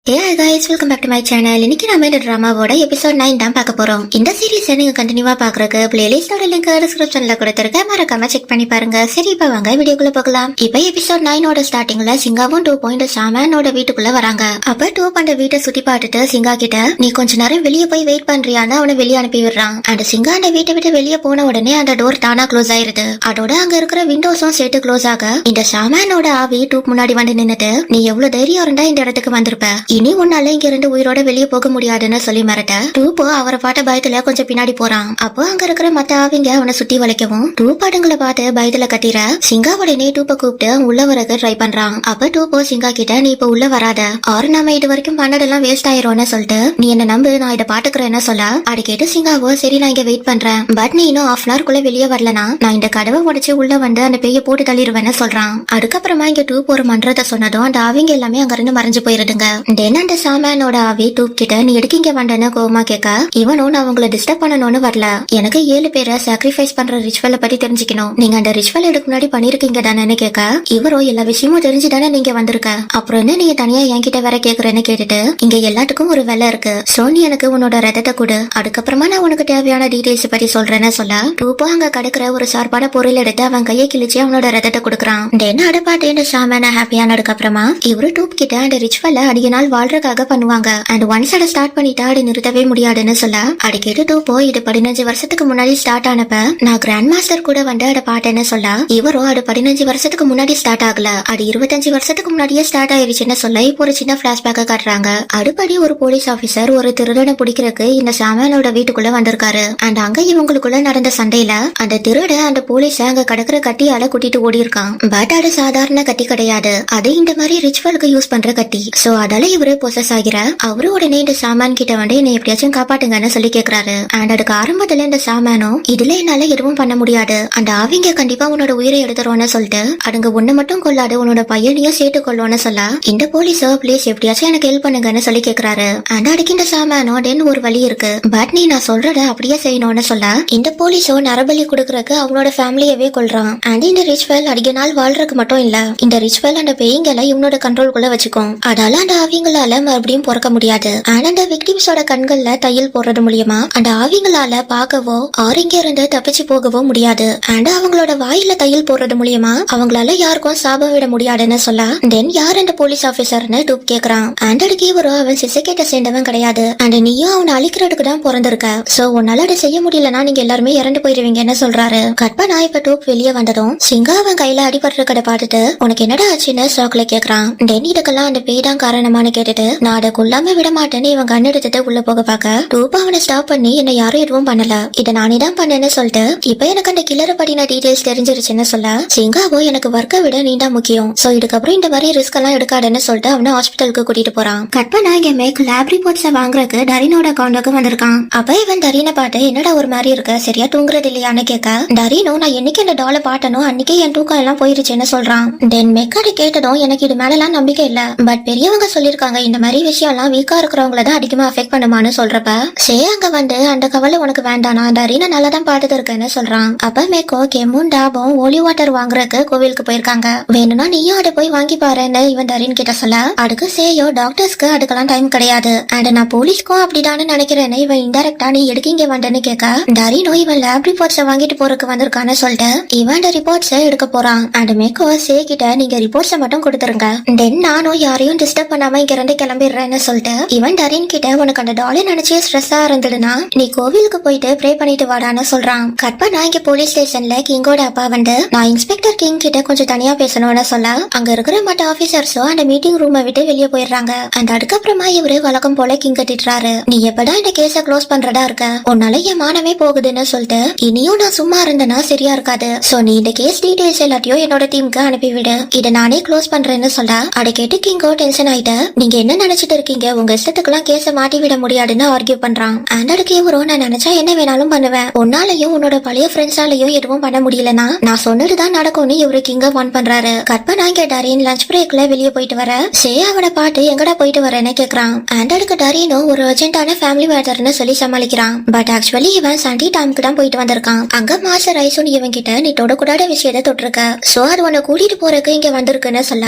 guys, welcome back to my channel. இன்னைக்கு நாம இந்த டிராமாவோட எபிசோட் 9 தான் பார்க்க போறோம். இந்த சீரிஸ் நீங்க கண்டினியூவா பார்க்கறதுக்கு பிளேலிஸ்டோட லிங்க் டிஸ்கிரிப்ஷன்ல கொடுத்திருக்கேன். மறக்காம செக் பண்ணி பாருங்க. சரி, இப்ப வாங்க வீடியோக்குள்ள போகலாம். இப்போ எபிசோட் 9 ஓட ஸ்டார்டிங்ல சிங்காவும் 2 சாமனோட வீட்டுக்குள்ள வராங்க. அப்ப 2 அந்த வீட்டை சுத்தி பார்த்துட்டு சிங்கா கிட்ட நீ கொஞ்ச நேரம் வெளியே போய் வெயிட் பண்றியான்னு அவனை வெளியே அனுப்பி விடுறான். அந்த சிங்கா அந்த வீட்டை விட்டு வெளியே போன உடனே அந்த டோர் தானா க்ளோஸ் ஆயிருது. அதோட அங்க இருக்கிற விண்டோஸும் சேர்த்து க்ளோஸ் ஆக இந்த சாமனோட ஆவி 2 முன்னாடி வந்து நின்னுட்டு நீ எவ்வளவு தைரியம் இருந்தா இந்த இடத்துக்கு வந்திருப்ப, இனி உன்னால இங்க இருந்து உயிரோட வெளியே போக முடியாதுன்னு சொல்லி மிரட்ட டூப்போ அவரை பார்த்த பயத்துல கொஞ்சம் பின்னாடி போறான். அப்போ அங்க இருக்கிற மத்த ஆவிங்க அவனை சுத்தி வளைக்கவும் டூப்பாடுங்களை பார்த்து பயத்துல கத்திர சிங்கா உடனே டூப்பை கூப்பிட்டு உள்ள வரக்கு ட்ரை பண்றான். அப்ப டூப்போ சிங்கா கிட்ட நீ இப்ப உள்ள வராத, ஆறு நாம இது வரைக்கும் பண்ணதெல்லாம் வேஸ்ட் ஆயிரும்னு சொல்லிட்டு நீ என்ன நம்பு, நான் இதை பாத்துக்கிறேன்னு சொல்ல அடி கேட்டு சிங்காவோ சரி நான் இங்க வெயிட் பண்றேன், பட் நீ இன்னும் ½ hour வெளியே வரலனா நான் இந்த கதவை உடைச்சு உள்ள வந்து அந்த பேய போட்டு தள்ளிடுவேன்னு சொல்றான். அதுக்கப்புறமா இங்க டூப் ஒரு மன்றத்தை சொன்னதும் அந்த ஆவிங்க எல்லாமே அங்க இருந்து மறைஞ்சு போயிருதுங்க. அந்த சாமனோட ஆவி டூப் கிட்ட நீ எடுக்கீங்க வந்தேன்னு கோவமா கேட்க இவனும் நான் உங்களை டிஸ்டர்ப் பண்ணணும்னு வரல, எனக்கு 7 பேரை சாக்ரிஃபைஸ் பண்ற ரிச்சுவலை பத்தி தெரிஞ்சுக்கணும், நீங்க அந்த ரிச்சுவல் எடுக்க முன்னாடி பண்ணிருக்கீங்க தானேன்னு கேட்க இவரோ எல்லா விஷயமும் தெரிஞ்சுதானே நீங்க வந்திருக்க, அப்புறம் என்ன நீங்க தனியா என்கிட்ட வேற கேக்குறேன்னு கேட்டுட்டு இங்க எல்லாத்துக்கும் ஒரு வேலை இருக்கு, சோ நீ எனக்கு உன்னோட ரத்தத்தை கொடு, அதுக்கப்புறமா நான் உனக்கு தேவையான டீடைல்ஸ் பத்தி சொல்றேன்னு சொல்ல டூப்போ அங்க கிடக்குற ஒரு சார்பான பொருள் எடுத்து அவன் கையை கிழிச்சு அவனோட ரத்தத்தை கொடுக்குறான். என்ன அடப்பாட்டு இந்த சாமன ஹாப்பியானதுக்கு அப்புறமா இவரு டூப் கிட்ட அந்த ரிச்சுவலை அதிக நாள் வாழ்றதுக்காக பண்ணுவாங்க, அண்ட் ஒன்ஸ் அதை ஸ்டார்ட் பண்ணிட்டா அது நிறுத்தவே முடியாதுன்னு சொல்ல அடி கேட்டு போய் இது 15 வருஷத்துக்கு முன்னாடி ஸ்டார்ட் ஆனப்ப நான் கிராண்ட் மாஸ்டர் கூட வந்து அதை பாட்டேன்னு சொல்ல இவரோ அது 15 வருஷத்துக்கு முன்னாடி ஸ்டார்ட் ஆகல, அது 25 வருஷத்துக்கு முன்னாடியே ஸ்டார்ட் ஆயிருச்சுன்னு சொல்ல இப்போ ஒரு சின்ன பிளாஷ்பேக்க காட்டுறாங்க. அடுப்படி ஒரு போலீஸ் ஆபீசர் ஒரு திருடனை பிடிக்கிறதுக்கு இந்த சாமனோட வீட்டுக்குள்ள வந்திருக்காரு. அண்ட் அங்க இவங்களுக்குள்ள நடந்த சண்டையில அந்த திருட அந்த போலீஸ அங்க கிடக்குற கட்டியால கூட்டிட்டு ஓடி இருக்கான். பட் அது சாதாரண கட்டி கிடையாது, அது இந்த மாதிரி ரிச்சுவலுக்கு யூஸ் பண்ற கட்டி. சோ அதால இவரு பொசஸ் ஆகிற அவரு உடனே இந்த சாமான் கிட்ட வந்து என்னை எப்படியாச்சும் காப்பாட்டுங்கன்னு சொல்லி கேக்குறாரு. அண்ட் அதுக்கு ஆரம்பத்துல இந்த சாமானும் இதுல என்னால எதுவும் பண்ண முடியாது, அந்த ஆவிங்க கண்டிப்பா உன்னோட உயிரை எடுத்துருவோம்னு சொல்லிட்டு அதுங்க ஒண்ணு மட்டும் கொள்ளாது உன்னோட பையனையும் சேர்த்து கொள்ளும்னு சொல்ல இந்த போலீஸோ பிளீஸ் எப்படியாச்சும் எனக்கு ஹெல்ப் பண்ணுங்கன்னு சொல்லி கேக்குறாரு. அண்ட் அதுக்கு இந்த சாமானோ தென் ஒரு வழி இருக்கு, பட் நீ நான் சொல்றத அப்படியே செய்யணும்னு சொல்ல இந்த போலீஸோ நரபலி கொடுக்கறதுக்கு அவனோட ஃபேமிலியவே கொள்றான். அண்ட் இந்த ரிச்சுவல் அதிக நாள் வாழ்றதுக்கு மட்டும் இல்ல, இந்த ரிச்சுவல் அந்த பேய்களை இவனோட கண்ட்ரோல்குள்ள வச்சுக்கும், அதால அந்த ஆவிங்களால மறுபடியும் பிறக்க முடியாது. ஆனா அந்த விக்டிம்ஸோட கண்கள்ல தையல் போடுறது மூலியமா அந்த ஆவிங்களால பார்க்கவோ ஆரிங்க இருந்து தப்பிச்சு போகவோ முடியாது. அண்ட் அவங்களோட வாயில தையல் போடுறது மூலியமா அவங்களால யாருக்கும் சாபம் விட முடியாதுன்னு சொல்ல தென் யார் அந்த போலீஸ் ஆபீசர்னு டூப் கேக்குறான். அண்ட் அதுக்கு இவரோ அவன் சிசைக்கேட்ட சேர்ந்தவன் கிடையாது, அண்ட் நீயும் அவனை அழிக்கிறதுக்கு தான் பிறந்திருக்க, சோ உன்னால அதை செய்ய முடியலன்னா நீங்க எல்லாருமே இறந்து போயிருவீங்கன்னு சொல்றாரு. கற்பனா இப்ப டூப் வெளியே வந்ததும் சிங்கா அவன் கையில அடிபடுற கடை பார்த்துட்டு உனக்கு என்னடா ஆச்சுன்னு ஷாக்ல கேக்குறான். தென் இதுக்கெல்லாம் அந்த பேய் தான் காரணமானு கேட்டுட்டு நான் அதை கொல்லாம விட மாட்டேன்னு இவன் கண் எடுத்துட்டு உள்ள போக பார்க்க டூப்பா அவனை ஸ்டாப் பண்ணி என்ன யாரும் எதுவும் பண்ணல, இதை நானே தான் பண்ணேன்னு சொல்லிட்டு இப்ப எனக்கு அந்த கில்லரை பத்தின டீடைல்ஸ் தெரிஞ்சிருச்சுன்னு சொல்ல சிங்காவோ எனக்கு ஒர்க்கை விட நீ தான் முக்கியம், சோ இதுக்கப்புறம் இந்த மாதிரி ரிஸ்க் எல்லாம் எடுக்காதுன்னு சொல்லிட்டு அவனை ஹாஸ்பிட்டலுக்கு கூட்டிட்டு போறான். கற்பனா இங்க மேக் லேப் ரிப்போர்ட்ஸை வாங்குறதுக்கு டரினோட அக்கௌண்ட்டுக்கு வந்திருக்கான். அப்ப இவன் டரினை பார்த்து என்னடா ஒரு மாதிரி இருக்க, சரியா தூங்குறது இல்லையான்னு கேட்க டரினோ நான் என்னைக்கு அந்த டாலை பாட்டனோ அன்னைக்கே என் தூக்கம் எல்லாம் போயிருச்சுன்னு சொல்றான். தென் மெக்காடி கேட்டதும் எனக்கு இது மேலாம் நம்பிக்கை இல்ல, பட் பெரியவங்க சொல்லிருக்காங்க இந்த மாதிரி விஷயம் எல்லாம் வீக்கா இருக்கிறவங்கள தான் அதிகமா அஃபெக்ட் பண்ணுமான்னு சொல்றப்ப சே அங்க வந்து அந்த கவலை உனக்கு வேண்டானா டரினா நல்லா தான் பாத்துட்டு இருக்கேன்னு சொல்றான். அப்ப மேக்கோ கெமுன் டாபும் ஓலி வாட்டர் வாங்குறதுக்கு கோவிலுக்கு போயிருக்காங்க, வேணும்னா நீயும் அதை போய் வாங்கி பாருன்னு இவன் டரின் கிட்ட சொல்ல அதுக்கு சேயோ டாக்டர்ஸ்க்கு அதுக்கெல்லாம் டைம் கிடையாது, அண்ட் நான் போலீஸ்க்கும் அப்படிதான்னு நினைக்கிறேன்னு இவன் இன்டெரக்டா நீ எடுக்கீங்க வந்தேன்னு கேட்க டரினோ இவன் லேப் ரிப்போர்ட்ஸை வாங்கிட்டு போறதுக்கு வந்திருக்கான்னு சொல்லிட்டு இவன் ரிப்போர்ட்ஸை எடுக்க போறான். அண்ட் மேக்கோ சே கிட்ட நீங்க ரிப்போர்ட்ஸை மட்டும் கொடுத்துருங்க, தென் நானும் யாரையும் டிஸ்டர்ப் பண்ணாம இங்க இருந்து கிளம்பிடுறேன்னு சொல்லிட்டு இவன் டரின் கிட்ட உனக்கு அந்த டாலை நினைச்சே ஸ்ட்ரெஸ்ஸா இருந்ததுன்னா நீ கோவிலுக்கு போயிட்டு ப்ரே பண்ணிட்டு வாடான்னு சொல்றான். கற்பனா இங்க போலீஸ் ஸ்டேஷன்ல கிங்கோட அப்பா வந்து நான் இன்ஸ்பெக்டர் கிங் கிட்ட கொஞ்சம் தனியா பேசணும்னு சொல்ல அங்க இருக்கிற மற்ற ஆபீசர்ஸும் அந்த மீட்டிங் ரூமை விட்டு வெளியே போயிடுறாங்க. அந்த அதுக்கப்புறமா இவரு வழக்கம் போல கிங் கட்டிடுறாரு. நீ எப்பதான் இந்த கேஸ க்ளோஸ் பண்றதா இருக்க, உன்னால என் மானமே போகுதுன்னு சொல்லிட்டு இனியும் நான் சும்மா இருந்தேன்னா சரியா இருக்காது, சோ நீ இந்த கேஸ் டீடைல்ஸ் எல்லாத்தையும் என்னோட டீமுக்கு அனுப்பிவிடு, இதை நானே க்ளோஸ் பண்றேன்னு சொல்ல அதை கேட்டு கிங்கோ டென்ஷன் ஆயிட்டு நீங்க என்ன நினைச்சிட்டு இருக்கீங்க, உங்க இஷ்டத்துக்குலாம் கேஸ மாட்டி விட முடியாதுன்னு ஆர்கியூ பண்றான். அண்ட் அதுக்கு இவரும் நான் நினைச்சா என்ன வேணாலும் பண்ணுவேன், உன்னாலையும் உன்னோட பழைய ஃப்ரெண்ட்ஸாலையும் எதுவும் பண்ண முடியலன்னா நான் சொன்னதுதான் நடக்கும்னு இவரு கிங்க வார்ன் பண்றாரு. கற்பனா இங்க டரின் லஞ்ச் பிரேக்ல வெளியே போயிட்டு வர சே அவனை பாட்டு எங்கடா போயிட்டு வரேன்னு கேக்குறான். அண்ட் அதுக்கு டரினோ ஒரு அர்ஜென்டான ஃபேமிலி மேட்டர்னு சொல்லி சமாளிக்கிறான். பட் ஆக்சுவலி இவன் சண்டி டாமுக்கு தான் போயிட்டு வந்திருக்கான். அங்க மாஸ்டர் ஐசோன் இவன் கிட்ட நீ தொடக்கூடாத விஷயத்த தொட்டிருக்க, சோ அது உன்னை கூட்டிட்டு போறதுக்கு இங்க வந்திருக்குன்னு சொல்ல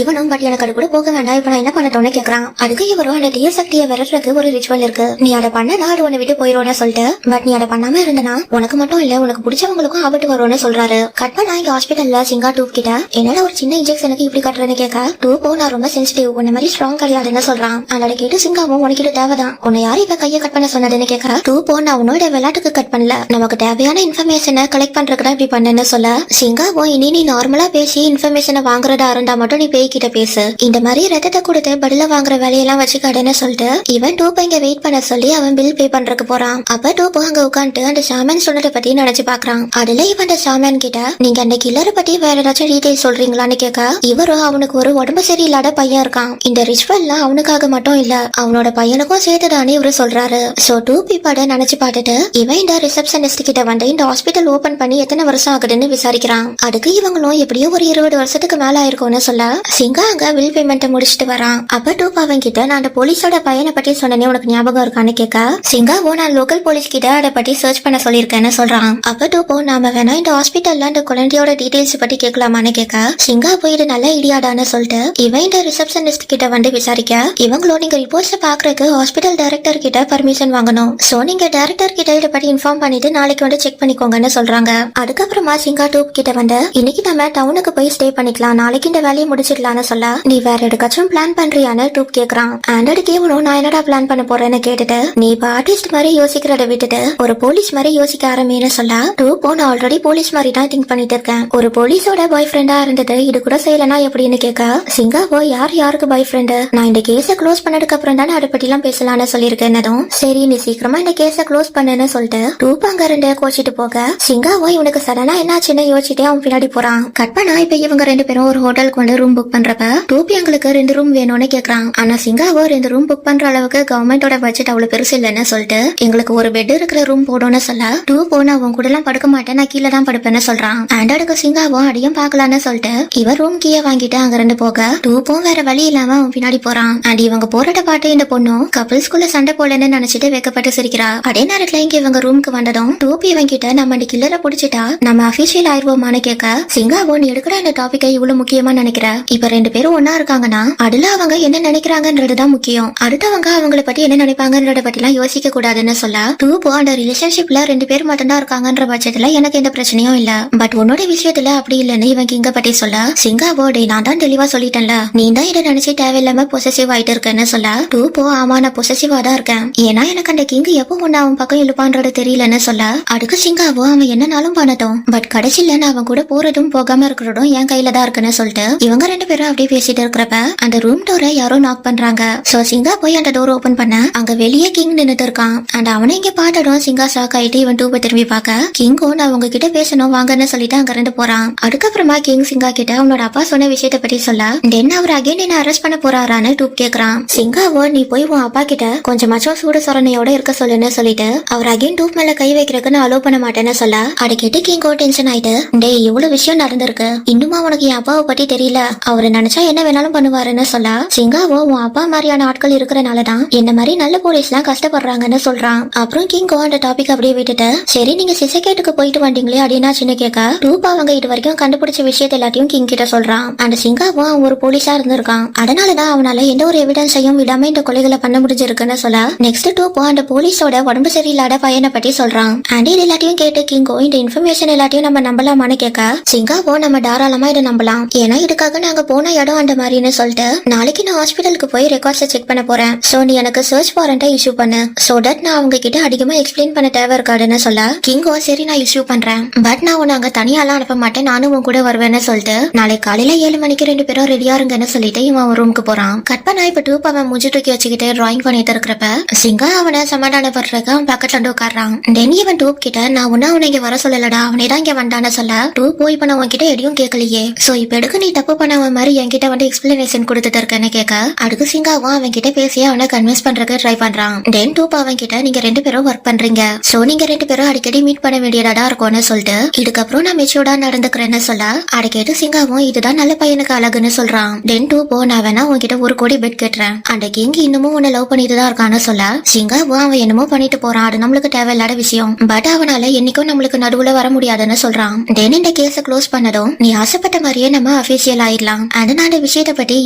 இவனும் பட் எனக்கு அது கூட போக வேண்டாம், இப்ப நான் என்ன பண்ண மாட்டோம்னு கேக்குறான். அதுக்கு இவரும் அந்த தீய சக்தியை விரட்டுறதுக்கு ஒரு ரிச்சுவல் இருக்கு, நீ அதை பண்ணனா அது உன்னை விட்டு போயிடும்னு சொல்லிட்டு, பட் நீ அதை பண்ணாம இருந்தனா உனக்கு மட்டும் இல்ல உனக்கு பிடிச்சவங்களுக்கும் ஆபத்து வரும்னு சொல்றாரு. கட் பண்ணா இங்க ஹாஸ்பிட்டல்ல சிங்கா டூப் கிட்ட என்னால ஒரு சின்ன இன்ஜெக்ஷனுக்கு இப்படி கட்டுறேன்னு கேட்க, டூப்போ நான் ரொம்ப சென்சிட்டிவ் உன்ன மாதிரி ஸ்ட்ராங் கிடையாதுன்னு சொல்றான். அதோட கேட்டு சிங்காவும் உனக்கு இது தேவைதான், உன்னை யாரும் இப்ப கையை கட் பண்ண சொன்னதுன்னு கேட்க, டூப்போ நான் உன்னோட விளையாட்டுக்கு கட் பண்ணல, நமக்கு தேவையான இன்ஃபர்மேஷனை கலெக்ட் பண்றதுக்கு இப்படி பண்ணேன்னு சொல்ல, சிங்காவோ இனி நீ நார்மலா பேசி இன்ஃபர்மேஷனை வாங்குறதா இருந்தா மட்டும் நீ பேய்கிட்ட பேசு, இந்த மாதிரி ரத்தத்தை கொடுத்து பதில வாங்குற வேலையெல்லாம் வச்சுக்காடுன்னு சொல்லிட்டு இவன் டூப்பை இங்க வெயிட் பண்ண சொல்லி அவன் பில் பே பண்றதுக்கு போறான். அப்ப டூப்போ அங்க உட்காந்து அந்த ஷாமன் சொன்னதை பத்தி நினைச்சு பாக்குறான். அதுல இவன் அந்த ஷாமன் கிட்ட நீங்க அந்த கில்லரை பத்தி வேற ஏதாச்சும் டீடைல் சொல்றீங்களான்னு கேட்க, இவரும் அவனுக்கு ஒரு உடம்பு சரியில்லாத பையன் இருக்கான், இந்த ரிச்சுவல்லாம் அவனுக்காக மட்டும் இல்ல அவனோட பையனுக்கும் சேர்த்துதானே இவரு சொல்றாரு. சோ டூப் இப்ப நினைச்சு பார்த்துட்டு இவன் இந்த ரிசப்ஷனிஸ்ட் கிட்ட வந்து இந்த ஹாஸ்பிட்டல் ஓபன் பண்ணி எத்தனை வருஷம் ஆகுதுன்னு விசாரிக்கிறான். அதுக்கு இவங்களும் எப்படியோ ஒரு 20 வருஷத்துக்கு மேல ஆயிருக்கும்னு சொல்ல, சிங்கா அங்க பில் பேமெண்ட் முடிச்சிட்டு வரான். அப்ப டூப் அவன் கிட்ட நான் அந்த போலீஸோட பையனை பத்தி சொன்னே உனக்கு ஞாபகம் இருக்கான்னு கேட்க, சிங்காவோ நான் லோக்கல் போலீஸ் கிட்ட அதை பத்தி சர்ச் பண்ண சொல்லிருக்கேன்னு சொல்றான். அப்ப டூப்போ நாம வேணா இந்த ஹாஸ்பிட்டல்ல அந்த குழந்தையோட டீடைல்ஸ் பத்தி கேட்கலாமான்னு கேட்க, சிங்கா போய் இது நல்ல ஐடியாடான்னு சொல்லிட்டு இவன் இந்த ரிசப்ஷனிஸ்ட் கிட்ட வந்து விசாரிக்க, இவங்களும் நீங்க ரிப்போர்ட்ஸ் பாக்குறதுக்கு ஹாஸ்பிட்டல் டைரக்டர் கிட்ட பர்மிஷன் வாங்கணும், சோ நீங்க டைரக்டர் கிட்ட இதை பத்தி இன்ஃபார்ம் பண்ணிட்டு நாளைக்கு வந்து செக் பண்ணிக்கோங்கன்னு சொல்றாங்க. அதுக்கப்புறமா சிங்கா டூப் கிட்ட வந்து இன்னைக்கு நம்ம டவுனுக்கு போய் ஸ்டே பண்ணிக்கலாம், நாளைக்கு இந்த வேலையை முடிச்சிடலாம்னு சொல்ல, நீ வேற எதுக்காச்சும் பிளான் பண்றியான்னு டூப் கேக்குறான். ஆண்டோட கேவனும் நான் என்னடா பிளான் பண்ண போறேன்னு கேட்டுட்டு நீ இப்ப ஆர்டிஸ்ட் மாதிரி யோசிக்கிறத விட்டுட்டு ஒரு போலீஸ் மாதிரி யோசிக்க ஆரம்பின்னு சொல்ல, டூப்போ நான் ஆல்ரெடி போலீஸ் மாதிரி தான் திங்க் பண்ணிட்டு இருக்கேன், ஒரு போலீஸோட பாய் ஃப்ரெண்டா இருந்தது இது கூட செய்யலனா எப்படின்னு கேட்க, சிங்காவோ யார் யாருக்கு பாய் ஃப்ரெண்டு, நான் இந்த கேஸ க்ளோஸ் பண்ணதுக்கு அப்புறம் தானே அதை பத்தி எல்லாம் பேசலாம்னு சொல்லியிருக்கேன்னதும் சரி நீ சீக்கிரமா இந்த கேஸ க்ளோஸ் பண்ணுன்னு சொல்லிட்டு டூப் அங்க ரெண்டு கோச்சிட்டு போக, சிங்காவோ இவனுக்கு சடனா என்னாச்சுன்னு யோசிச்சுட்டே அவன் பின்னாடி போறான். கட் பண்ணா இப்ப இவங்க 2 பேரும் ஒரு ஹோட்டலுக்கு வந்து ரூம் புக் பண்றப்ப டூப் எங்களுக்கு 2 ரூம் வேணும்னு கேக்குறான். ஆனா சிங்காவோ 2 ரூம் புக் பண்ற அளவுக்கு கவர்மெண்டோட பட்ஜெட் அவ்வளவு பெருசு இல்லன்னு சொல்லிட்டு எங்களுக்கு ஒரு பெட் இருக்கிற ரூம் போடும்னு சொல்ல, டூப் நான் அவன் கூட எல்லாம் படுக்க மாட்டேன் நான் கீழே தான் படுப்பேன்னு சொல்றான். ஆண்டோடுக்கு சிங்காவோ அடியும் பாக்கலான்னு சொல்லிட்டு இவர் ரூம் கீழே வாங்கிட்டு அங்க இருந்து போக, டூப்பும் வேற வழி இல்லாம அவன் பின்னாடி போறான். அண்ட் இவங்க போராட்ட பாட்டு இந்த பொண்ணும் கப்பிள்ஸ்குள்ள சண்டை போலன்னு நினைச்சிட்டு வெக்கப்பட்டு சிரிக்கிறா. அதே நேரத்துல இங்க இவங்க ரூமுக்கு வந்ததும் டூப் இவன் கிட்ட நம்ம அந்த கில்லரை புடிச்சிட்டா நம்ம அபிஷியல் ஆயிருவோமான்னு கேட்க, சிங்காவோ நீ எடுக்கிற இந்த டாபிக்கை இவ்வளவு முக்கியமா நினைக்கிற, இப்ப 2 பேரும் ஒன்னா இருக்காங்கன்னா அதுல அவங்க என்ன நினைக்கிறாங்கன்றதுதான் முக்கியம், அடுத்தவங்க அவங்கள பத்தி என்ன நினைப்பாங்கன்றத பத்தி எல்லாம் யோசிக்க கூடாதுன்னு சொல்ல, டூப்போ அந்த ரிலேஷன்ஷிப்ல 2 பேர் மட்டும்தான் இருக்காங்கன்ற பட்சத்துல எனக்கு எந்த பிரச்சனையும் இல்ல, பட் உன்னோட விஷயத்துல அப்படி இல்லன்னு இவன் கிங்க பத்தி சொல்ல, சிங்காவோ டே நான் தான் தெளிவா சொல்லிட்டேன்ல நீ தான் இதை நினைச்சு தேவையில்லாம பொசசிவ் ஆயிட்டு இருக்கேன்னு சொல்ல, டூப்போ ஆமா நான் பொசசிவா தான் இருக்கேன், ஏன்னா எனக்கு அந்த கிங் எப்போ ஒன்னு அவன் பக்கம் இழுப்பான்றது தெரியலன்னு சொல்ல, அதுக்கு சிங்காவோ அவன் என்னனாலும் பண்ணட்டும் பட் கடைசியில நான் அவன் கூட போறதும் போகாம இருக்கிறதும் என் கையில தான் இருக்குன்னு சொல்லிட்டு இவங்க 2 பேரும் அப்படியே பேசிட்டு இருக்கிறப்ப அந்த ரூம் டோரை யாரோ நாக் பண்றாங்க. சோ சிங்கா போய் அந்த டோர் ஓபன் பண்ண அங்க வெளியே கிங் நின்னுட்டு இருக்கான். அண்ட் அவனை இங்க பாட்டடும் சிங்கா ஷாக் ஆயிட்டு இவன் டூப்பை திரும்பி பார்க்க, கிங்கோ நான் உங்க கிட்ட பேசணும் வாங்கன்னு சொல்லிட்டு அங்க இருந்து போறான். அதுக்கப்புறமா கிங் சிங்கா கிட்ட அவனோட அப்பா சொன்ன விஷயத்த பத்தி சொல்ல, தென் அவர் அகைன் என்ன அரெஸ்ட் பண்ண போறாரான்னு டூப் கேக்குறான். சிங்காவோ நீ போய் உன் அப்பா கிட்ட கொஞ்சமாச்சும் சூடு சொரணையோட இருக்க சொல்லுன்னு சொல்லிட்டு அவர் அகைன் டூப் மேல கை வைக்கிறதுக்கு நான் அலோ பண்ண மாட்டேன்னு சொல்ல, அதை கேட்டு கிங்கோ டென்ஷன் ஆயிட்டு டே இவ்வளவு விஷயம் நடந்திருக்கு இன்னுமா உனக்கு என் அப்பாவை பத்தி தெரியல, அவரை நினைச்சா என்ன வேணாலும் பண்ணுவாருன்னு சொல்ல, சிங்காவோ உன் அப்பா மாதிரியான ஆட்கள் இருக்கிறனாலதான் என்ன மாதிரி நல்ல போலீஸ் எல்லாம் கஷ்டப்படுறாங்கன்னு சொல்றான். அப்புறம் கிங்கோ அந்த டாபிக் அப்படியே விட்டுட்டு சரி நீங்க சிசகேட்டுக்கு போயிட்டு வந்தீங்களே அப்படின்னா சின்ன கேட்க, டூப் அவங்க இது வரைக்கும் கண்டுபிடிச்ச விஷயத்த எல்லாத்தையும் கிங் கிட்ட சொல்றான். அந்த சிங்காவோ அவன் ஒரு போலீஸா இருந்திருக்கான், அதனாலதான் அவனால எந்த ஒரு எவிடன்ஸையும் விடாம இந்த கொலைகளை பண்ண முடிஞ்சிருக்குன்னு சொல்ல, நெக்ஸ்ட் டூப்போ அந்த போலீஸோட உடம்பு சரியில்லாத பையனை பத்தி சொல்றான். அண்ட் இது எல்லாத்தையும் கேட்டு கிங்கோ இந்த இன்ஃபர்மேஷன் எல்லாத்தையும் நம்ம நம்பலாமான்னு கேட்க, சிங்காவோ நம்ம தாராளமா இதை நம்பலாம், ஏன்னா இதுக்காக நாங்க போன இடம் அந்த மாதிரின்னு சொல்லிட்டு நாளைக்கு நான் ஹாஸ்பிட்டலுக்கு போய் ரெக்கார்ட்ஸை செக் பண்ண போறேன், சோ நீ எனக்கு சர்ச் வாரண்டை இஷ்யூ பண்ணு, சோ தட் நான் அவங்க கிட்ட அதிகமா எக்ஸ்பிளைன் பண்ண தேவை இருக்காதுன்னு சொல்ல, கிங்கோ சரி நான் இஷ்யூ பண்றேன் பட் நான் உன்னை அங்க தனியாலாம் அனுப்ப மாட்டேன் நானும் உன் கூட வருவேன்னு சொல்லிட்டு நாளைக்கு காலையில 7 மணிக்கு 2 பேரும் ரெடியா இருங்கன்னு சொல்லிட்டு இவன் ரூமுக்கு போறான். கட் பண்ணா இப்ப டூப் அவன் மூஞ்சி தூக்கி வச்சுக்கிட்டு டிராயிங் பண்ணிட்டு இருக்கிறப்ப சிங்கா அவனை சமாதானப்படுறதுக்கு அவன் பக்கத்துல வந்து உட்காடுறான். தென் இவன் டூப் கிட்ட நான் உன்ன அவனை இங்க வர சொல்லலடா அவனே தான் இங்க வந்தான்னு சொல்ல, டூப் போய் இப்ப நான் உன்கிட்ட எதையும் கேட்கலையே, சோ இப்ப எடுக்க நீ தப்பு பண்ணவன் மாதிரி என்கிட்ட வந்து எக்ஸ்பிளனேஷன் கொடுத்துட்டு இருக்கேன்னு கேட்க, அதுக்கு சிங்காவும் அவன் கிட்ட பேசி அவனை கன்வின்ஸ் பண்றதுக்கு ட்ரை பண்றான். தென் டூப் அவன் கிட்ட நீங்க 2 பேரும் ஒர்க் பண்றீங்க, சோ நீங்க 2 பேரும் அடிக்கடி மீட் பண்ண வேண்டியதா இருக்கும்னு சொல்லிட்டு இதுக்கப்புறம் நான் மெச்சூர்டா நடந்துக்கிறேன்னு சொல்ல, அதை கேட்டு சிங்காவும் இதுதான் நல்ல பையனுக்கு அழகுன்னு சொல்றான். தென் டூப்போ நான் வேணா உன்கிட்ட 1 கோடி பெட் கேட்டுறேன், அந்த கிங் இன்னமும் உன்னை லவ் பண்ணிட்டு தான் இருக்கான்னு சொல்ல, சிங்காவும் அவன் என்னமோ பண்ணிட்டு போறான் அது நம்மளுக்கு தேவையில்லாத விஷயம் பட் அவனால என்னைக்கும் நம்மளுக்கு நடுவுல வர முடியாதுன்னு சொல்றான். தென் இந்த கேஸ க்ளோஸ் பண்ணதும் நீ ஆசைப்பட்ட மாதிரியே நம்ம அபிஷியல் ஆயிடலாம், அதனால விஷயத்தை பத்தி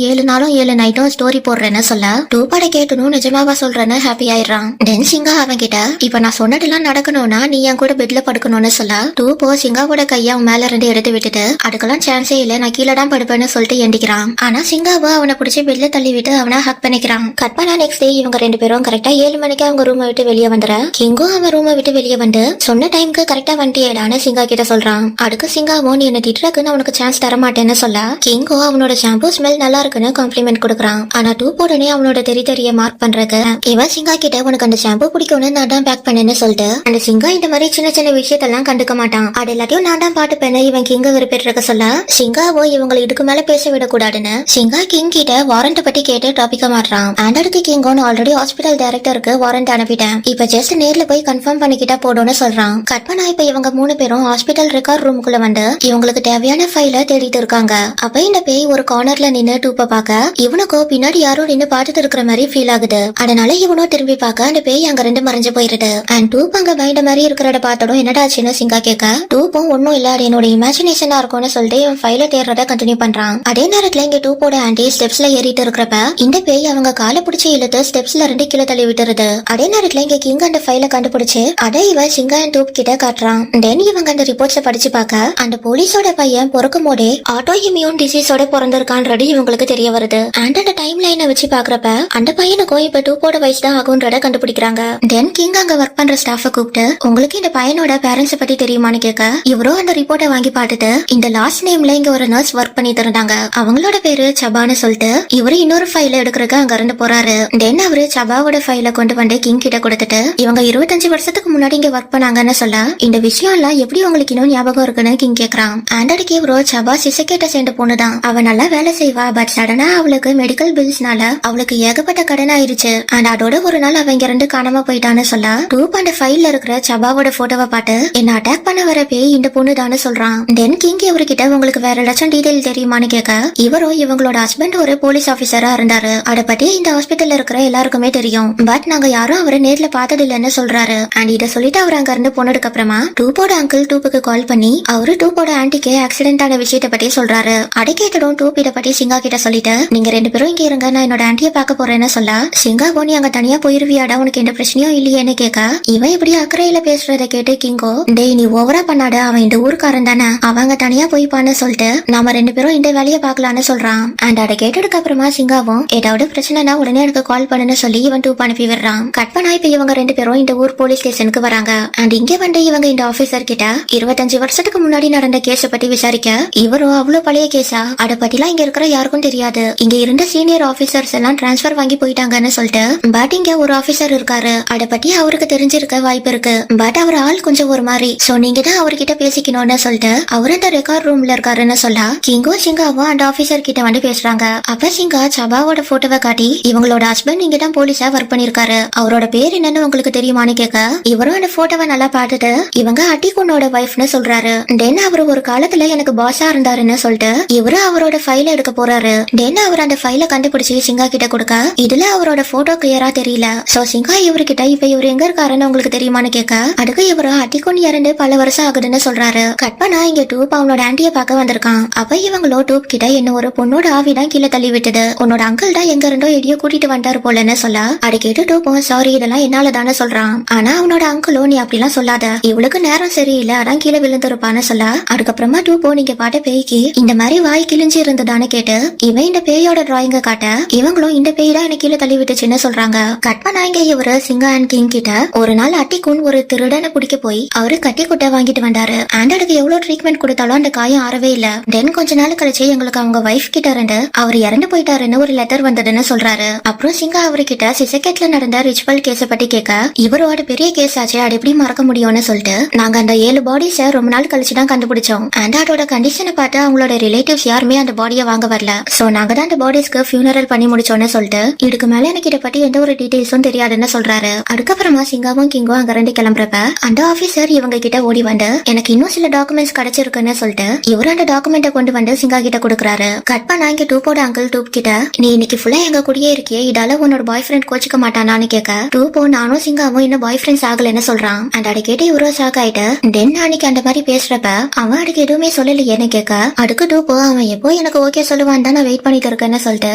7 நாளும் 7 நைட்டும் ஸ்டோரி போடுறேன்னு சொல்ல டூப்பாட கேட்டணும் நிஜமாவா சொல்றேன்னு ஹாப்பி ஆயிடுறான். தென் சிங்கா அவன் கிட்ட இப்ப நான் சொன்னதெல்லாம் நடக்கணும்னா நீ என் கூட பெட்ல படுக்கணும்னு சொல்ல டூப்போ சிங்காவோட கைய அவன் மேல இருந்து எடுத்து விட்டுட்டு அதுக்கெல்லாம் சான்ஸே இல்ல நான் கீழே தான் படுப்பேன்னு சொல்லிட்டு எண்டிக்கிறான். ஆனா சிங்காவோ அவனை பிடிச்சி பெட்ல தள்ளி விட்டு அவனை ஹக் பண்ணிக்கிறான். கட் பண்ணா நெக்ஸ்ட் டே இவங்க 2 பேரும் கரெக்டா 7 மணிக்கு அவங்க ரூமை விட்டு வெளியே வந்துற கிங்கும் அவன் ரூமை விட்டு வெளியே வந்து சொன்ன டைமுக்கு கரெக்டா வந்துட்டியேடான்னு சிங்கா கிட்ட சொல்றான். அதுக்கு சிங்காவோ நீ என்ன திட்டுறக்கு நான் உனக்கு சான்ஸ் தர மாட்டேன்னு சொல்ல கிங்கோ அவனோட ஷாம்பு ஸ்மெல் நல்லா இருக்குன்னு காம்ப்ளிமெண்ட் கொடுக்குறான். ஆனா டூப்போடனே அவனோட தெரிய மார்க் பண்றதுக்கு இவன் சிங்கா கிட்ட உனக்கு அந்த ஷாம்பு பிடிக்கும்னு நான் தான் பேக் பண்ணேன்னு சொல்லிட்டு அந்த சிங்கா இந்த மாதிரி சின்ன சின்ன விஷயத்தெல்லாம் கண்டுக்க மாட்டான். அது எல்லாத்தையும் நான் தான் பாட்டுப்பேன்னு இவன் கிங்க விருப்பிட்டு சொல்ல சிங்காவோ இவங்களை இதுக்கு மேல பேச விடக்கூடாதுன்னு சிங்கா கிங் கிட்ட வாரண்ட் பத்தி கேட்டு டாபிக்க மாட்டான். ஆண்டருக்கு கிங்கோன்னு ஆல்ரெடி ஹாஸ்பிட்டல் டைரக்டருக்கு வாரண்ட் அனுப்பிட்டேன், இப்ப ஜஸ்ட் நேர்ல போய் கன்ஃபார்ம் பண்ணிக்கிட்டா போடும்னு சொல்றான். கட் பண்ணா இப்ப இவங்க 3 பேரும் ஹாஸ்பிட்டல் ரெக்கார்ட் ரூமுக்குள்ள வந்து இவங்களுக்கு தேவையான ஃபைல தேடிட்டு இருக்காங்க. அப்ப இந்த பேய் ஒரு கார்னர்ல நின்னு டூப்ப பாக்க இவனுக்கோ பின்னாடி யாரோ நின்னு பாத்துட்டு இருக்கிற மாதிரி ஃபீல் ஆகுது. அதனால இவனோ திரும்பி பார்க்க அந்த பேய் அங்க 2 மறைஞ்சு போயிருது. அண்ட் டூப் அங்க பயந்த மாதிரி இருக்கிறத பார்த்ததும் என்னடாச்சுன்னு சிங்கா கேட்க டூப்பும் ஒன்னும் இல்ல அது என்னோட இமேஜினேஷனா இருக்கும்னு சொல்லிட்டு இவன் ஃபைல தேடுறத கண்டினியூ பண்றான். அதே நேரத்துல இங்க டூப்போட ஆண்டி ஸ்டெப்ஸ்ல ஏறிட்டு இருக்கிறப்ப இந்த பேய் அவங்க காலை பிடிச்சி இழுத்து ஸ்டெப்ஸ்ல 2 கீழே தள்ளி விட்டுருது. அதே நேரத்துல இங்க கிங் அந்த ஃபைல கண்டுபிடிச்சு அதை இவன் சிங்கா அண்ட் டூப் கிட்ட காட்டுறான். தென் இவங்க அந்த ரிப்போர்ட்ஸ படிச்சு பார்க்க அந்த போலீஸோட பையன் பிறக்கும் போதே ஆட்டோ இம்யூன் டிசீஸோட பிறந்திருக்கான்றது இவங்களுக்கு தெரிய வருது. அண்ட் அந்த டைம் லைனை வச்சு பாக்குறப்ப அந்த பையனுக்கும் இப்ப டூப்போட வயசு தான் ஆகும்ன்றத கண்டுபிடிக்கிறாங்க. தென் கிங் அங்க ஒர்க் பண்ற ஸ்டாஃப கூப்பிட்டு உங்களுக்கு இந்த பையனோட பேரண்ட்ஸ் பத்தி தெரியுமான்னு கேட்க இவரும் அந்த ரிப்போர்ட்டை வாங்கி பார்த்துட்டு இந்த லாஸ்ட் நேம்ல இங்க ஒரு நர்ஸ் ஒர்க் பண்ணிட்டு இருந்தாங்க, அவங்களோட பேரு சபான்னு சொல்லிட்டு இவரு இன்னொரு ஃபைல எடுக்கிறதுக்கு அங்க இருந்து போறாரு. தென் அவரு சபாவோட ஃபைல கொண்டு வந்து கிங் கிட்ட கொடுத்துட்டு இவங்க 25 வருஷத்துக்கு முன்னாடி இங்க ஒர்க் பண்ணாங்கன்னு சொல்ல இந்த விஷயம் எல்லாம் எப்படி உங்களுக்கு இன்னும் ஞாபகம் இருக்குன்னு கிங் கேக்குறான். அண்ட் அதுக்கு இவரோ சபா சிசக்கேட்ட சேர்ந்த பொண்ணுதான், அவ நல்லா வேலை செய்வா, பட் சடனா அவளுக்கு மெடிக்கல் பில்ஸ்னால அவளுக்கு ஏகப்பட்ட கடன் ஆயிருச்சு. அண்ட் அதோட ஒரு நாள் அவ இங்க 2 காணாம போயிட்டான்னு சொல்ல டூப் அந்த ஃபைல்ல இருக்கிற சபாவோட போட்டோவை பார்த்து என்ன அட்டாக் பண்ண வர பேய் இந்த பொண்ணுதான்னு சொல்றான். தென் கிங் இவர்கிட்ட உங்களுக்கு வேற ஏதாச்சும் டீடைல் தெரியுமான்னு கேட்க இவரோ இவங்களோட ஹஸ்பண்ட் ஒரு போலீஸ் ஆபீசரா இருந்தாரு, அதை பத்தி இந்த ஹாஸ்பிட்டல்ல இருக்கிற எல்லாருக்குமே தெரியும், பட் நாங்க யாரும் அவரை நேர்ல பார்த்தது இல்லைன்னு சொல்றாரு. அண்ட் இதை சொல்லிட்டு அவர் அங்க இருந்து போனதுக்கு அப்புறமா டூப்போட அங்கிள் டூப்புக்கு கால் பண்ணி அவரு டூப்போட ஆன்டிக்கு ஆக்சிடென்ட் ஆன விஷயத்தை பத்தி சொல்றாரு. அதை கேட்டதும் டூப் இதை பத்தி சிங்கா கிட்ட சொல்லிட்டு நீங்க 2 பேரும் இங்க இருங்க நான் என்னோட ஆண்டியை பார்க்க போறேன்னு சொல்ல சிங்கா நீ அங்க தனியா போயிருவியாடா உனக்கு எந்த பிரச்சனையும் இல்லையேன்னு கேட்க இவன் இப்படி அக்கறையில பேசுறத கேட்டு கிங்கோ டேய் நீ ஓவரா பண்ணாட, அவன் இந்த ஊருக்காரன் தானே, அவங்க தனியா போய்ப்பான்னு சொல்லிட்டு நாம 2 பேரும் இந்த வேலையை பாக்கலான்னு சொல்றான். அண்ட் அதை கேட்டதுக்கு அப்புறமா சிங்காவும் ஏதாவது பிரச்சனைனா உடனே எனக்கு கால் பண்ணுன்னு சொல்லி இவன் டூப் அனுப்பி விடுறான். கட் பண்ணா இப்ப இவங்க 2 பேரும் இந்த ஊர் போலீஸ் ஸ்டேஷனுக்கு வராங்க. அண்ட் இங்க வந்து இவங்க இந்த ஆபீசர் கிட்ட 25 வருஷத்துக்கு முன்னாடி நடந்த கேஸ பத்தி விசாரிக்க இவரும் அவ்வளவு பழைய கேஸா அதை பத்திலாம் இங்க இருக்கிற யாருக்கும் தெரியாது, இங்க இருந்த சீனியர் ஆபீசர்ஸ் எல்லாம் டிரான்ஸ்பர் வாங்கி போயிட்டாங்கன்னு சொல்லிட்டு பட் இங்க ஒரு ஆபீசர் இருக்காரு, அதை பத்தி அவருக்கு தெரிஞ்சிருக்க வாய்ப்பு இருக்கு, பட் அவர் ஆள் கொஞ்சம் ஒரு மாதிரி, சோ நீங்க தான் அவர்கிட்ட பேசிக்கணும்னு சொல்லிட்டு அவர் அந்த ரெக்கார்ட் ரூம்ல இருக்காருன்னு சொல்ல கிங்கோ சிங்காவும் அந்த ஆபீசர் கிட்ட வந்து பேசுறாங்க. அப்ப சிங்கா சபாவோட போட்டோவை காட்டி இவங்களோட ஹஸ்பண்ட் இங்க தான் போலீஸா ஒர்க் பண்ணிருக்காரு, அவரோட பேர் என்னன்னு உங்களுக்கு தெரியுமான்னு கேட்க இவரும் அந்த போட்டோவை நல்லா பார்த்துட்டு இவங்க அட்டிகுன்னோட வைஃப்னு சொல்றாரு. தென் அவர் ஒரு காலத்துல எனக்கு பாஸா இருந்தாருன்னு சொல்லிட்டு இவரு அவரோட ஃபைல எடுக்க போறாரு. தென் அவர் அந்த ஃபைல கண்டுபிடிச்சு சிங்கா கிட்ட கொடுக்க இதுல அவரோட போட்டோ கிளியரா தெரியல. சோ சிங்கா இவர்கிட்ட இப்ப இவரு எங்க இருக்காருன்னு உங்களுக்கு தெரியுமான்னு கேட்க அதுக்கு இவரு அட்டிகோன் இறந்து பல வருஷம் ஆகுதுன்னு சொல்றாரு. கட் பண்ணா இங்க டூப் அவனோட ஆண்டிய பார்க்க வந்திருக்கான். அப்ப இவங்களோ டூப் கிட்ட என்ன ஒரு பொண்ணோட ஆவிதான் கீழே தள்ளி விட்டது, உன்னோட அங்கிள் தான் எங்க இருந்தோ எடியோ கூட்டிட்டு வந்தாரு போலன்னு சொல்ல அதை கேட்டு டூப்பும் சாரி இதெல்லாம் என்னால தானே சொல்றான். ஆனா அவனோட அங்கிளோ நீ அப்படிலாம் சொல்லாத, இவளுக்கு நேரம் சரியில்லை அதான் கீழே விழுந்திருப்பான்னு சொல்ல அதுக்கப்புறமா டூப்போ நீங்க பாட்ட பேய்க்கு இந்த மாதிரி வாய் கிழிஞ்சு இருந்ததான்னு கேட்டு இவன் இந்த பேயோட டிராயிங்க காட்ட இவங்களும் இந்த பேய் தான் எனக்கு கீழே தள்ளி விட்டுச்சுன்னு சொல்றாங்க. கட் பண்ணா இங்க இவரு சிங்கா அண்ட் கிங் கிட்ட ஒரு நாள் அட்டிக்குன் ஒரு திருடனை பிடிக்க போய் அவரு கட்டி குட்டை வாங்கிட்டு வந்தாரு. அண்ட் அதுக்கு எவ்வளவு ட்ரீட்மெண்ட் கொடுத்தாலும் அந்த காயம் ஆறவே இல்ல. தென் கொஞ்ச நாள் கழிச்சு எங்களுக்கு அவங்க வைஃப் கிட்ட இருந்து அவர் இறந்து போயிட்டாருன்னு ஒரு லெட்டர் வந்ததுன்னு சொல்றாரு. அப்புறம் சிங்கா அவர்கிட்ட சிசக்கேட்ல நடந்த ரிச்சுவல் கேஸ பத்தி கேட்க இவரோட பெரிய கேஸ் ஆச்சு அது எப்படி மறக்க முடியும்னு சொல்லிட்டு நாங்க அந்த 7 பாடிஸ ரொம்ப நாள் கழிச்சு தான் கண்டுபிடிச்சோம். அண்ட் அதோட கண்டிஷனை பார்த்து அவங்களோட ரிலேட்டிவ்ஸ் யாருமே அந்த பாடியை வாங்க வரல. சோ நாங்க தான் அந்த பாடிஸ்க்கு ஃபியூனரல் பண்ணி முடிச்சோன்னு சொல்லிட்டு இதுக்கு மேல எனக்கு இதை பத்தி எந்த ஒரு டீடைல்ஸும் தெரியாதுன்னு சொல்றாரு. அதுக்கப்புறமா சிங்காவும் கிங்கும் அங்க இருந்து கிளம்புறப்ப அந்த ஆபீசர் இவங்க கிட்ட ஓடி வந்து எனக்கு இன்னும் சில டாக்குமெண்ட்ஸ் கிடைச்சிருக்குன்னு சொல்லிட்டு இவரு அந்த டாக்குமெண்ட்டை கொண்டு வந்து சிங்கா கிட்ட கொடுக்குறாரு. கட் பண்ணா இங்க டூப்போட அங்கிள் டூப் கிட்ட நீ இன்னைக்கு ஃபுல்லா எங்க கூடயே இருக்கியே இதால உன்னோட பாய் ஃப்ரெண்ட் கோச்சிக்க மாட்டானான்னு கேட்க டூப்போ நானும் சிங்காவும் இன்னும் பாய் ஃப்ரெண்ட்ஸ் ஆகலன்னு சொல்றான். அண்ட் அதை கேட்டு இவரோ ஷாக் ஆயிட்டு தென் அன்னைக்கு அந்த மாதிரி பேசுறப்ப அவன் அதுக்கு எதுவுமே சொல்லலையேன்னு கேட்க அதுக்கு டூப்போ அவன் எப்போ எனக்கு ஓகே சொல்லுவான் தான் நான் வெயிட் பண்ணிட்டு இருக்கேன்னு சொல்லிட்டு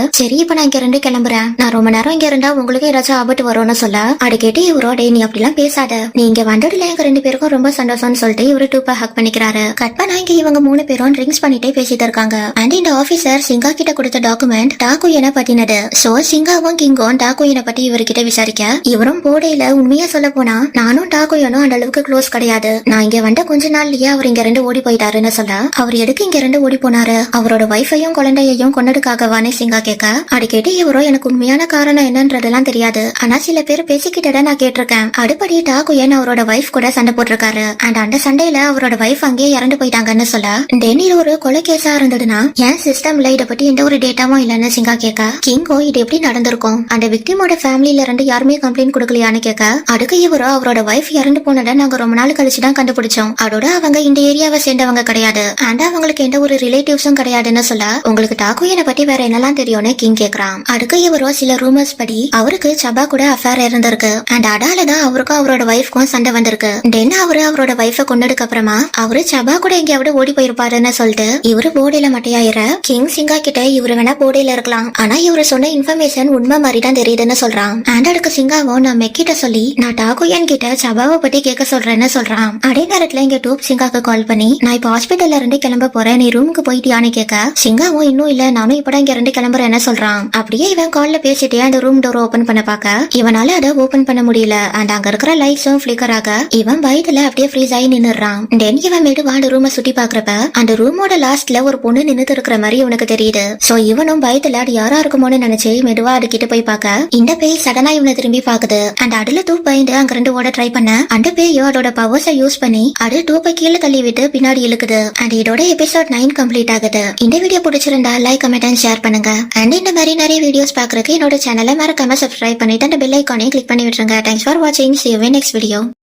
சரி இப்ப நான் இங்க இருந்து கிளம்புறேன். நான் ரொம்ப நேரம் இங்க இருந்தா உங்களுக்கு ஏதாச்சும் ஆபத்து வரும்னு சொல்ல அட கேட்டு இவரோ டே நீ அப்படிலாம் பேசாத, நீ இங்க வந்ததுல எங்க 2 பேருக்கும் ரொம்ப சந்தோஷம்னு சொல்லிட்டு இவரு டூப்பா ஹக் பண்ணிக்கிறாரு. கட் பண்ணா இங்க இவங்க 3 பேரும் ட்ரிங்க்ஸ் பண்ணிட்டே பேசிட்டு இருக்காங்க. அண்ட் இந்த ஆபீசர் சிங்கா கிட்ட கொடுத்த டாக்குமெண்ட் டாக்குயனை பத்தினது. சோ சிங்காவும் கிங்கும் டாக்குயனை பத்தி இவர்கிட்ட விசாரிக்க இவரும் போடையில உண்மையா சொல்ல போனா நானும் டாக்குயனும் அந்த அளவுக்கு க்ளோஸ் கிடையாது, நான் இங்க வந்த கொஞ்ச நாள்லயே அவர் இங்க 2 ஓடி போயிட்டாருன்னு சொல்ல அவர் எதுக்கு இங்க 2 ஓடி போனாரு, அவரோட வைஃபையும் குழந்தையையும் கொன்னதுக்காகவானே சிங்கா கேட்க அடி கேட்டு இவரோ எனக்கு உண்மையான காரணம் என்னன்றதெல்லாம் தெரியாது, ஆனா சில பேர் பேசிக்கிட்டத நான் கேட்டிருக்கேன். அடுப்படி டாக்குயன் அவரோட வைஃப் கூட சண்டை போட்டிருக்காரு. அண்ட் அந்த சண்டையில அவரோட வைஃப் அங்கேயே இறந்து போயிட்டாங்கன்னு சொல்ல தென் இது ஒரு கொலை கேஸா இருந்ததுன்னா என் சிஸ்டம்ல இத பத்தி எந்த ஒரு டேட்டாவும் இல்லன்னு சிங்கா கேட்க கிங்கோ இது எப்படி நடந்திருக்கும், அந்த விக்டிமோட ஃபேமிலில இருந்து யாருமே கம்ப்ளைண்ட் கொடுக்கலையான்னு கேட்க அதுக்கு இவரோ அவரோட வைஃப் இறந்து போனதை நாங்க ரொம்ப நாள் கழிச்சு தான் கண்டுபிடிச்சோம், அதோட அவங்க இந்த ஏரியாவை சேர்ந்தவங்க கிடையாது அண்ட் அவங்களுக்கு எந்த ஒரு ரிலேட்டிவ்ஸும் கிடையாதுன்னு சொல்ல உங்களுக்கு டாக்குயனை பத்தி வேற என்னெல்லாம் தெரியும்னு கிங் கேக்குறான். அதுக்கு இவரோ சில ரூமர்ஸ் படி அவருக்கு சபா கூட அஃபேர் இருந்திருக்கு அண்ட் அதாலதான் அவருக்கும் அவரோட வைஃப்க்கும் சண்டை வந்திருக்கு. தென் அவரோட வைஃபை கொண்டதுக்கு அப்புறமா அவரு சபா கூட எங்கேயாவது ஓடி போயிருப்பாருன்னு சொல்லிட்டு இவரு போர்டில மட்டையாயிர கிங் சிங்கா கிட்ட இவரு வேணா போர்டில இருக்கலாம், ஆனா இவரு சொன்ன இன்ஃபர்மேஷன் உண்மை மாதிரி தான் தெரியுதுன்னு சொல்றான். அண்ட் அதுக்கு சிங்காவும் நான் மெக்கிட்ட சொல்லி நான் டாக்குயன் கிட்ட சபாவை பத்தி கேட்க சொல்றேன்னு சொல்றான். அதே நேரத்துல இங்க டூப் சிங்காக்கு கால் பண்ணி நான் இப்ப ஹாஸ்பிட்டல்ல இருந்து கிளம்ப போறேன், நீ ரூமுக்கு போயிட்டியான்னு கேட்க சிங்காவும் இன்னும் இல்ல நானும் இப்பதான் இங்க இருந்து கிளம்புறேன்னு சொல்றான். அப்படியே இவன் கால்ல பேசிட்டே அந்த ரூம் டோர் ஓபன் பண்ண பாக்க இவனால அதை ஓபன் பண்ண முடியல அண்ட் அங்க இருக்கிற லைட்ஸும் பிளிக்கர் ஆக இவன் பயத்துல அப்படியே ஃப்ரீஸ் ஆகி நின்னுறான். தென் இவன் மெதுவா அந்த ரூமை சுத்தி பாக்குறப்ப அந்த ரூமோட லாஸ்ட்ல ஒரு பொண்ணு நின்னுட்டு இருக்கிற மாதிரி இவனுக்கு தெரியுது. சோ இவனும் பயத்துல அது யாரா இருக்குமோன்னு நினைச்சு மெதுவா அது கிட்ட போய் பாக்க இந்த பேய் சடனா இவனை திரும்பி பாக்குது அண்ட் அதுல டூப் பயந்து அங்க 2 ஓட ட்ரை பண்ண அந்த பேயோ அதோட பவர்ஸை யூஸ் பண்ணி அது டூப்பை கீழே தள்ளி விட்டு பின்னாடி இழுக்குது. அண்ட் இதோட எபிசோட் 9 கம்ப்ளீட் ஆகுது. இந்த வீடியோ பிடிச்சிருந்தா லைக் கமெண்ட் அண்ட் ஷேர் பண்ணுங்க. அண்ட் இந்த மாதிரி நிறைய வீடியோஸ் பாக்குறதுக்கு என்னோட சேனலை மறக்காம சப்ஸ்கிரைப் பண்ணிட்டு அந்த பெல் ஐக்கானையும் கிளிக் பண்ணி விட்டுருங்க. தேங்க்ஸ் ஃபார் வாட்சிங். See you in next video.